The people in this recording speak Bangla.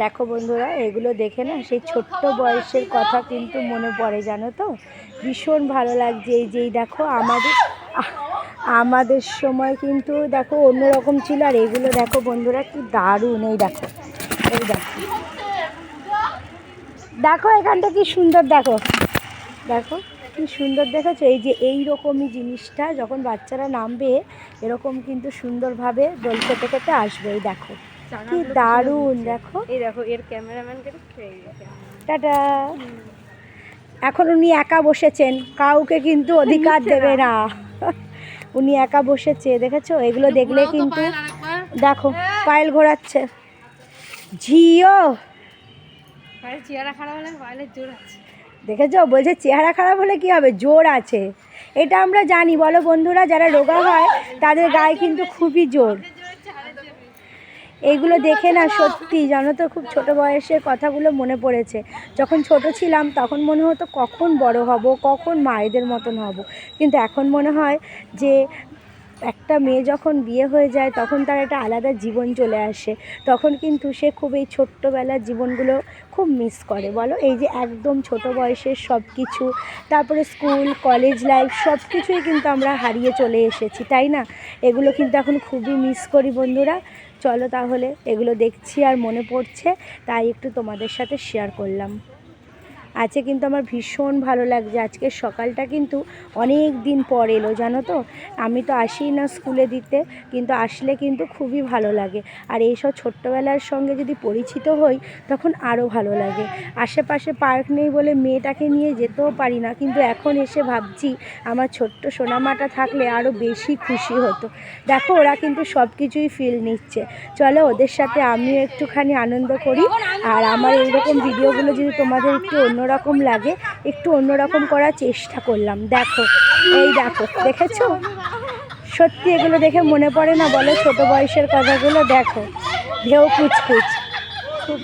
দেখো বন্ধুরা, এগুলো দেখে না সেই ছোট্ট বয়সের কথা কিন্তু মনে পড়ে, জানো তো। ভীষণ ভালো লাগছে। এই যেই দেখো আমাদের সময় কিন্তু দেখো অন্যরকম ছিল। আর এগুলো দেখো বন্ধুরা কি দারুণ। এই দেখো, এই দেখো, দেখো এখানটা কি সুন্দর। দেখো দেখো কি সুন্দর, দেখেছো? এই যে এই রকমই জিনিসটা যখন বাচ্চারা নামবে, এরকম কিন্তু সুন্দরভাবে দোল খেতে খেতে আসবে। এই দেখো কি দারুণ। দেখো, এই দেখো এর ক্যামেরাম্যানকে টাটা। এখন উনি একা বসেছেন, কাউকে কিন্তু অধিকার দেবে না। উনি একা বসেছে, দেখেছো? এগুলো দেখলে কিন্তু দেখো পায়েল ঘোরাচ্ছে। ঝিও চেহারা খারাপ হলে পায়েলের জোর আছে, দেখেছো? বলছে চেহারা খারাপ হলে কি হবে, জোর আছে। এটা আমরা জানি, বলো বন্ধুরা। যারা রোগা হয় তাদের গায়ে কিন্তু খুবই জোর। এইগুলো দেখে না সত্যি জানো তো, খুব ছোট বয়সের কথাগুলো মনে পড়েছে। যখন ছোট ছিলাম তখন মনে হতো কখন বড় হব, কখন মায়েদের মতন হব। কিন্তু এখন মনে হয় যে একটা মেয়ে যখন বিয়ে হয়ে যায় তখন তার একটা আলাদা জীবন চলে আসে। তখন কিন্তু সে খুব এই ছোট্টবেলার জীবনগুলো খুব মিস করে, বলো। এই যে একদম ছোট বয়সের সব কিছু, তারপরে স্কুল কলেজ লাইফ সব কিছুই কিন্তু আমরা হারিয়ে চলে এসেছি, তাই না? এগুলো কিন্তু এখন খুবই মিস করি বন্ধুরা। চলো তাহলে, এগুলো দেখছি আর মনে পড়ছে, তাই একটু তোমাদের সাথে শেয়ার করলাম। আজকে কিন্তু আমার ভীষণ ভালো লাগছে। আজকের সকালটা কিন্তু অনেক দিন পর এলো, জানো তো। আমি তো আসি না স্কুলে দিতে, কিন্তু আসলে কিন্তু খুবই ভালো লাগে। আর এইসব ছোট্টবেলার সঙ্গে যদি পরিচিত হই তখন আরও ভালো লাগে। আশেপাশে পার্ক নেই বলে মেয়েটাকে নিয়ে যেতেও পারি না, কিন্তু এখন এসে ভাবছি আমার ছোট্ট সোনামাটা থাকলে আরও বেশি খুশি হতো। দেখো ওরা কিন্তু সব কিছুই ফিল নিচ্ছে। চলো ওদের সাথে আমিও একটুখানি আনন্দ করি। আর আমার এইরকম ভিডিওগুলো যদি তোমাদের একটু অন্যরকম লাগে, একটু অন্যরকম করার চেষ্টা করলাম। দেখো, এই দেখো, দেখেছো? সত্যি এগুলো দেখে মনে পড়ে না, বলো, ছোট বয়সের কথাগুলো। দেখো ঢেউ কুচকুচ, খুব